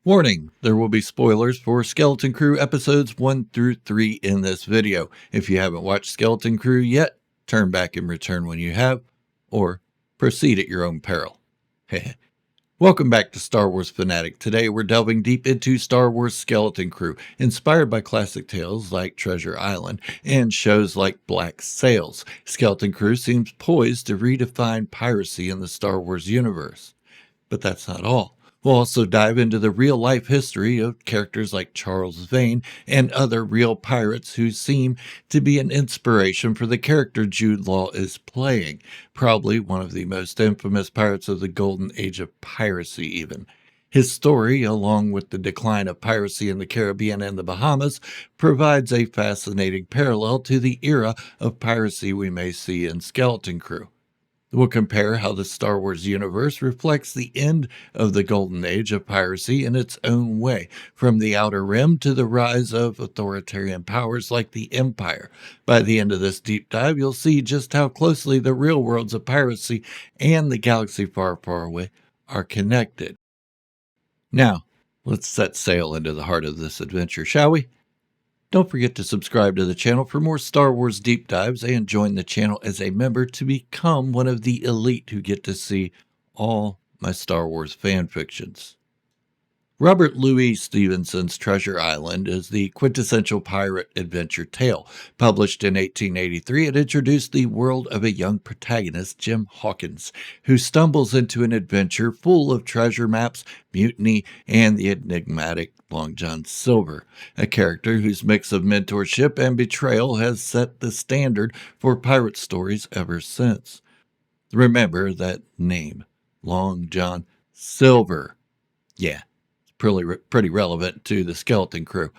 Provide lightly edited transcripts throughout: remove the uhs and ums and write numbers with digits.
Warning, there will be spoilers for Skeleton Crew episodes 1 through 3 in this video. If you haven't watched Skeleton Crew yet, turn back and return when you have, or proceed at your own peril. Welcome back to Star Wars Fanatic. Today we're delving deep into Star Wars Skeleton Crew, inspired by classic tales like Treasure Island and shows like Black Sails. Skeleton Crew seems poised to redefine piracy in the Star Wars universe. But that's not all. We'll also dive into the real-life history of characters like Charles Vane and other real pirates who seem to be an inspiration for the character Jude Law is playing, probably one of the most infamous pirates of the golden age of piracy even. His story, along with the decline of piracy in the Caribbean and the Bahamas, provides a fascinating parallel to the era of piracy we may see in Skeleton Crew. We'll compare how the Star Wars universe reflects the end of the golden age of piracy in its own way, from the Outer Rim to the rise of authoritarian powers like the Empire. By the end of this deep dive, you'll see just how closely the real worlds of piracy and the galaxy far, far away are connected. Now, let's set sail into the heart of this adventure, shall we? Don't forget to subscribe to the channel for more Star Wars deep dives and join the channel as a member to become one of the elite who get to see all my Star Wars fan fictions. Robert Louis Stevenson's Treasure Island is the quintessential pirate adventure tale. Published in 1883, it introduced the world of a young protagonist, Jim Hawkins, who stumbles into an adventure full of treasure maps, mutiny, and the enigmatic Long John Silver, a character whose mix of mentorship and betrayal has set the standard for pirate stories ever since. Remember that name, Long John Silver. Yeah. Pretty relevant to the Skeleton Crew.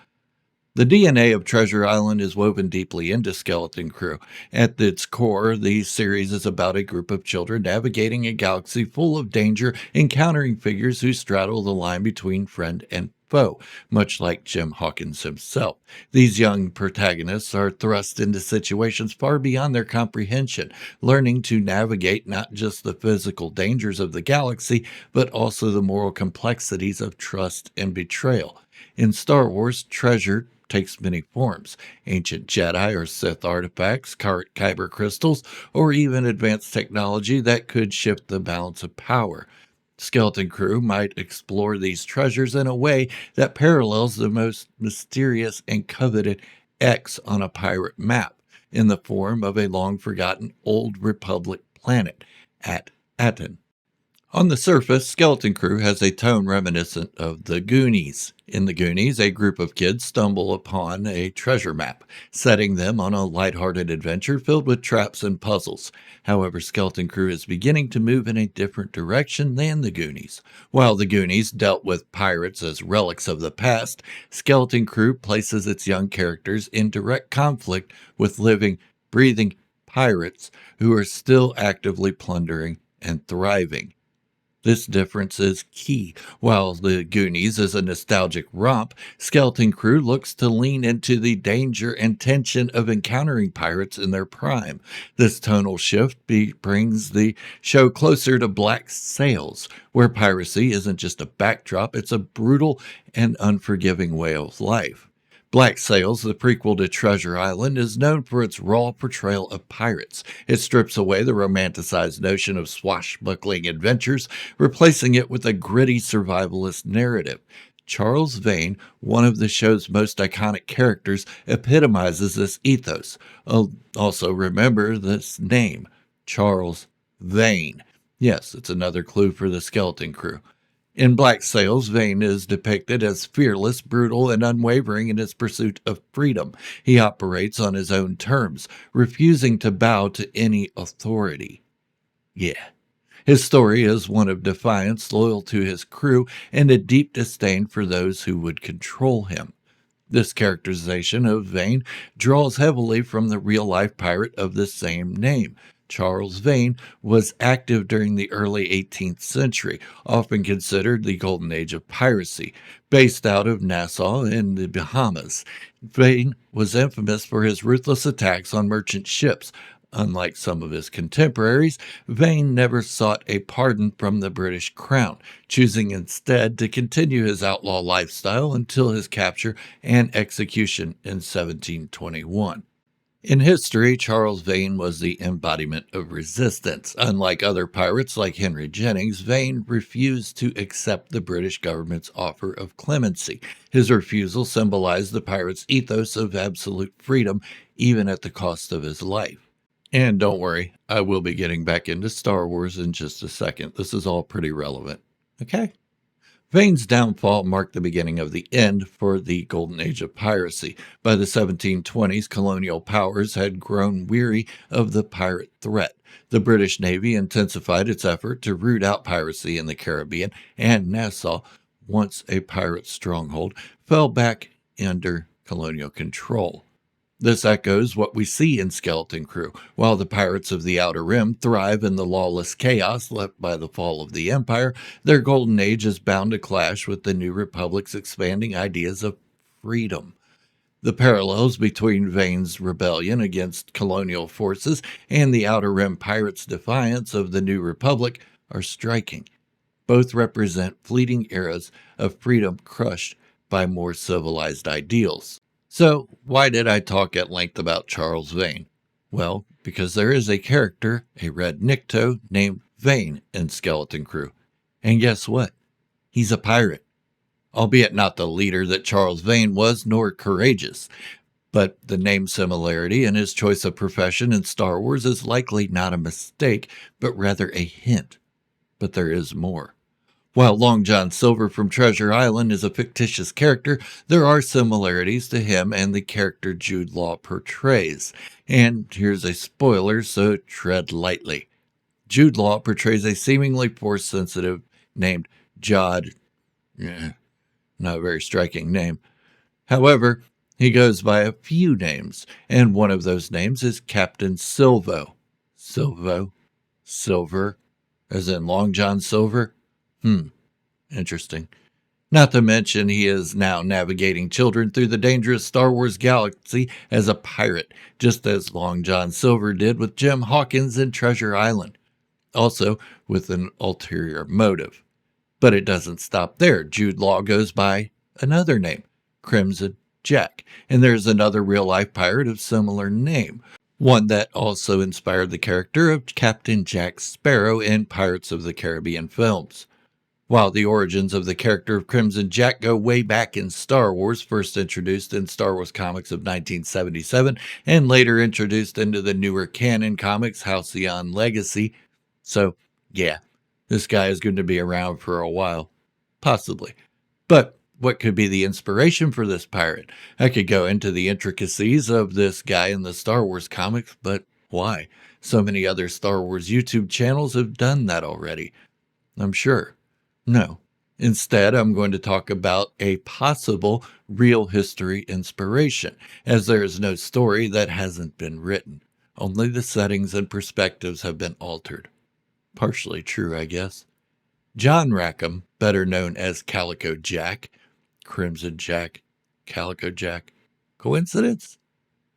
The DNA of Treasure Island is woven deeply into Skeleton Crew. At its core, the series is about a group of children navigating a galaxy full of danger, encountering figures who straddle the line between friend and foe, much like Jim Hawkins himself. These young protagonists are thrust into situations far beyond their comprehension, learning to navigate not just the physical dangers of the galaxy, but also the moral complexities of trust and betrayal. In Star Wars, treasure takes many forms: ancient Jedi or Sith artifacts, kyber crystals, or even advanced technology that could shift the balance of power. Skeleton Crew might explore these treasures in a way that parallels the most mysterious and coveted X on a pirate map, in the form of a long-forgotten Old Republic planet, Aten. On the surface, Skeleton Crew has a tone reminiscent of the Goonies. In the Goonies, a group of kids stumble upon a treasure map, setting them on a lighthearted adventure filled with traps and puzzles. However, Skeleton Crew is beginning to move in a different direction than the Goonies. While the Goonies dealt with pirates as relics of the past, Skeleton Crew places its young characters in direct conflict with living, breathing pirates who are still actively plundering and thriving. This difference is key. While the Goonies is a nostalgic romp, Skeleton Crew looks to lean into the danger and tension of encountering pirates in their prime. This tonal shift brings the show closer to Black Sails, where piracy isn't just a backdrop, it's a brutal and unforgiving way of life. Black Sails, the prequel to Treasure Island, is known for its raw portrayal of pirates. It strips away the romanticized notion of swashbuckling adventures, replacing it with a gritty survivalist narrative. Charles Vane, one of the show's most iconic characters, epitomizes this ethos. Also, remember this name, Charles Vane. Yes, it's another clue for the Skeleton Crew. In Black Sails, Vane is depicted as fearless, brutal, and unwavering in his pursuit of freedom. He operates on his own terms, refusing to bow to any authority. Yeah. His story is one of defiance, loyal to his crew, and a deep disdain for those who would control him. This characterization of Vane draws heavily from the real-life pirate of the same name. Charles Vane was active during the early 18th century, often considered the golden age of piracy. Based out of Nassau in the Bahamas, Vane was infamous for his ruthless attacks on merchant ships, Unlike some of his contemporaries, Vane never sought a pardon from the British Crown, choosing instead to continue his outlaw lifestyle until his capture and execution in 1721. In history, Charles Vane was the embodiment of resistance. Unlike other pirates like Henry Jennings, Vane refused to accept the British government's offer of clemency. His refusal symbolized the pirate's ethos of absolute freedom, even at the cost of his life. And don't worry, I will be getting back into Star Wars in just a second. This is all pretty relevant. Okay? Vane's downfall marked the beginning of the end for the golden age of piracy. By the 1720s, colonial powers had grown weary of the pirate threat. The British Navy intensified its effort to root out piracy in the Caribbean, and Nassau, once a pirate stronghold, fell back under colonial control. This echoes what we see in Skeleton Crew. While the pirates of the Outer Rim thrive in the lawless chaos left by the fall of the Empire, their golden age is bound to clash with the New Republic's expanding ideas of freedom. The parallels between Vane's rebellion against colonial forces and the Outer Rim pirates' defiance of the New Republic are striking. Both represent fleeting eras of freedom crushed by more civilized ideals. So, why did I talk at length about Charles Vane? Well, because there is a character, a red Nikto, named Vane in Skeleton Crew. And guess what? He's a pirate. Albeit not the leader that Charles Vane was, nor courageous. But the name similarity and his choice of profession in Star Wars is likely not a mistake, but rather a hint. But there is more. While Long John Silver from Treasure Island is a fictitious character, there are similarities to him and the character Jude Law portrays. And here's a spoiler, so tread lightly. Jude Law portrays a seemingly Force-sensitive named Jod. Not a very striking name. However, he goes by a few names, and one of those names is Captain Silvo. Silver, as in Long John Silver? Interesting. Not to mention he is now navigating children through the dangerous Star Wars galaxy as a pirate, just as Long John Silver did with Jim Hawkins in Treasure Island. Also with an ulterior motive. But it doesn't stop there. Jude Law goes by another name, Crimson Jack, and there's another real-life pirate of similar name, one that also inspired the character of Captain Jack Sparrow in Pirates of the Caribbean films. While the origins of the character of Crimson Jack go way back in Star Wars, first introduced in Star Wars comics of 1977, and later introduced into the newer canon comics Halcyon Legacy. So, yeah, this guy is going to be around for a while. Possibly. But what could be the inspiration for this pirate? I could go into the intricacies of this guy in the Star Wars comics, but why? So many other Star Wars YouTube channels have done that already, I'm sure. No. Instead, I'm going to talk about a possible real history inspiration, as there is no story that hasn't been written. Only the settings and perspectives have been altered. Partially true, I guess. John Rackham, better known as Calico Jack, Crimson Jack, Calico Jack. Coincidence?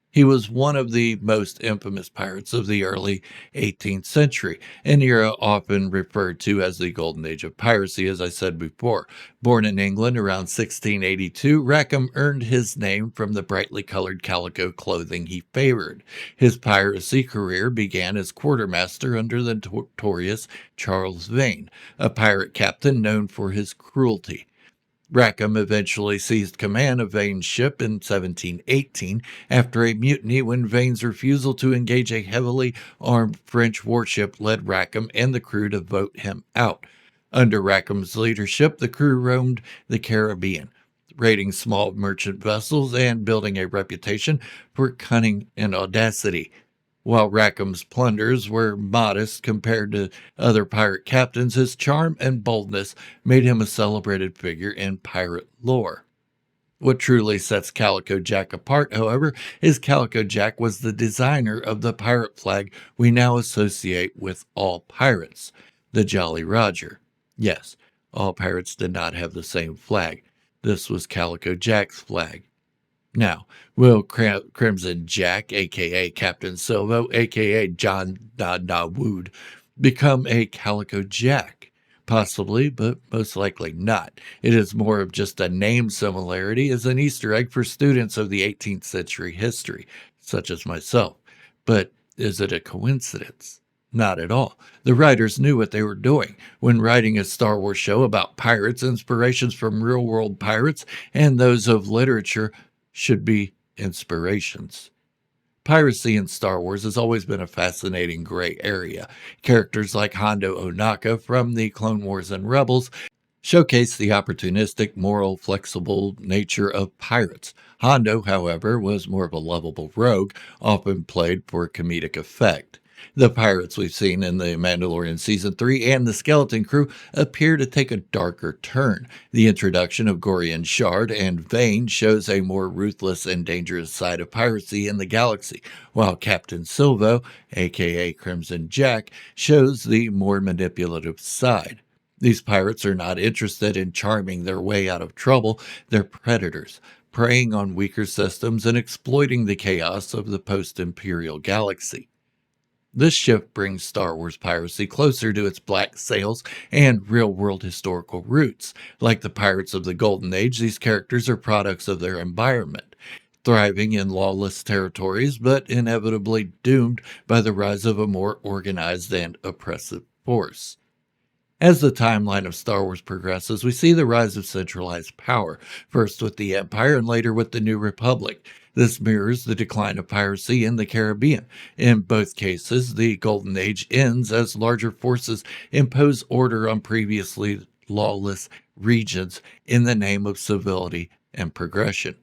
He was one of the most infamous pirates of the early 18th century, an era often referred to as the Golden Age of Piracy, as I said before. Born in England around 1682, Rackham earned his name from the brightly colored calico clothing he favored. His piracy career began as quartermaster under the notorious Charles Vane, a pirate captain known for his cruelty. Rackham eventually seized command of Vane's ship in 1718 after a mutiny when Vane's refusal to engage a heavily armed French warship led Rackham and the crew to vote him out. Under Rackham's leadership, the crew roamed the Caribbean, raiding small merchant vessels and building a reputation for cunning and audacity. While Rackham's plunders were modest compared to other pirate captains, his charm and boldness made him a celebrated figure in pirate lore. What truly sets Calico Jack apart, however, is Calico Jack was the designer of the pirate flag we now associate with all pirates, the Jolly Roger. Yes, all pirates did not have the same flag. This was Calico Jack's flag. Now, will Crimson Jack, aka Captain Silvo, aka John Wood, become a Calico Jack? Possibly, but most likely not. It is more of just a name similarity as an Easter egg for students of the 18th century history, such as myself. But is it a coincidence? Not at all. The writers knew what they were doing. When writing a Star Wars show about pirates, inspirations from real world pirates and those of literature should be inspirations. Piracy in Star Wars has always been a fascinating gray area. Characters like Hondo Ohnaka from the Clone Wars and Rebels showcase the opportunistic, moral, flexible nature of pirates. Hondo, however, was more of a lovable rogue, often played for comedic effect. The pirates we've seen in The Mandalorian Season 3 and the Skeleton Crew appear to take a darker turn. The introduction of Gorian Shard and Vane shows a more ruthless and dangerous side of piracy in the galaxy, while Captain Silvo, aka Crimson Jack, shows the more manipulative side. These pirates are not interested in charming their way out of trouble, they're predators, preying on weaker systems and exploiting the chaos of the post-Imperial galaxy. This shift brings Star Wars piracy closer to its black sails and real world historical roots. Like the pirates of the Golden Age, these characters are products of their environment, thriving in lawless territories, but inevitably doomed by the rise of a more organized and oppressive force. As the timeline of Star Wars progresses, we see the rise of centralized power, first with the Empire and later with the New Republic. This mirrors the decline of piracy in the Caribbean. In both cases, the Golden Age ends as larger forces impose order on previously lawless regions in the name of civility and progression.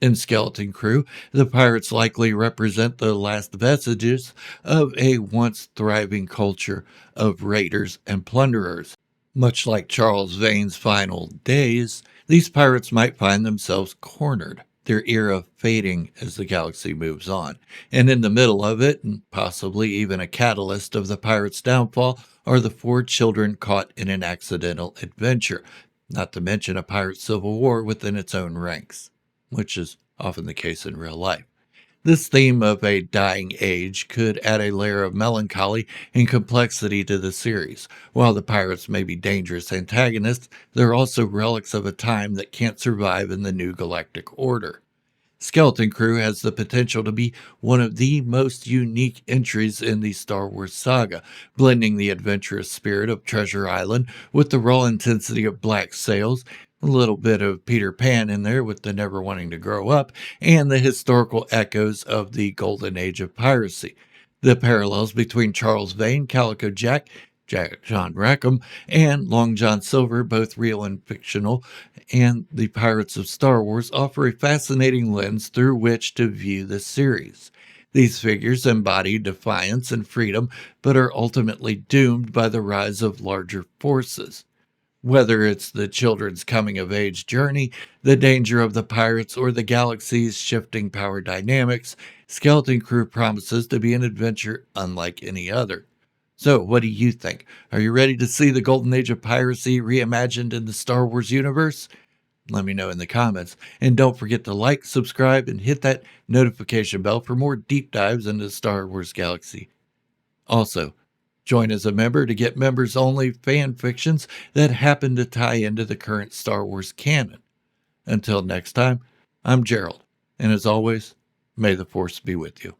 In Skeleton Crew, the pirates likely represent the last vestiges of a once thriving culture of raiders and plunderers. Much like Charles Vane's final days, these pirates might find themselves cornered, their era fading as the galaxy moves on. And in the middle of it, and possibly even a catalyst of the pirates' downfall, are the four children caught in an accidental adventure, not to mention a pirate civil war within its own ranks, which is often the case in real life. This theme of a dying age could add a layer of melancholy and complexity to the series. While the pirates may be dangerous antagonists, they're also relics of a time that can't survive in the new galactic order. Skeleton Crew has the potential to be one of the most unique entries in the Star Wars saga, blending the adventurous spirit of Treasure Island with the raw intensity of Black Sails, a little bit of Peter Pan in there with the never wanting to grow up, and the historical echoes of the golden age of piracy. The parallels between Charles Vane, Calico Jack, John Rackham, and Long John Silver, both real and fictional, and the Pirates of Star Wars offer a fascinating lens through which to view the series. These figures embody defiance and freedom, but are ultimately doomed by the rise of larger forces. Whether it's the children's coming of age journey, the danger of the pirates, or the galaxy's shifting power dynamics, Skeleton Crew promises to be an adventure unlike any other. So, what do you think? Are you ready to see the golden age of piracy reimagined in the Star Wars universe? Let me know in the comments. And don't forget to like, subscribe, and hit that notification bell for more deep dives into the Star Wars galaxy. Also, join as a member to get members-only fan fictions that happen to tie into the current Star Wars canon. Until next time, I'm Gerald, and as always, may the Force be with you.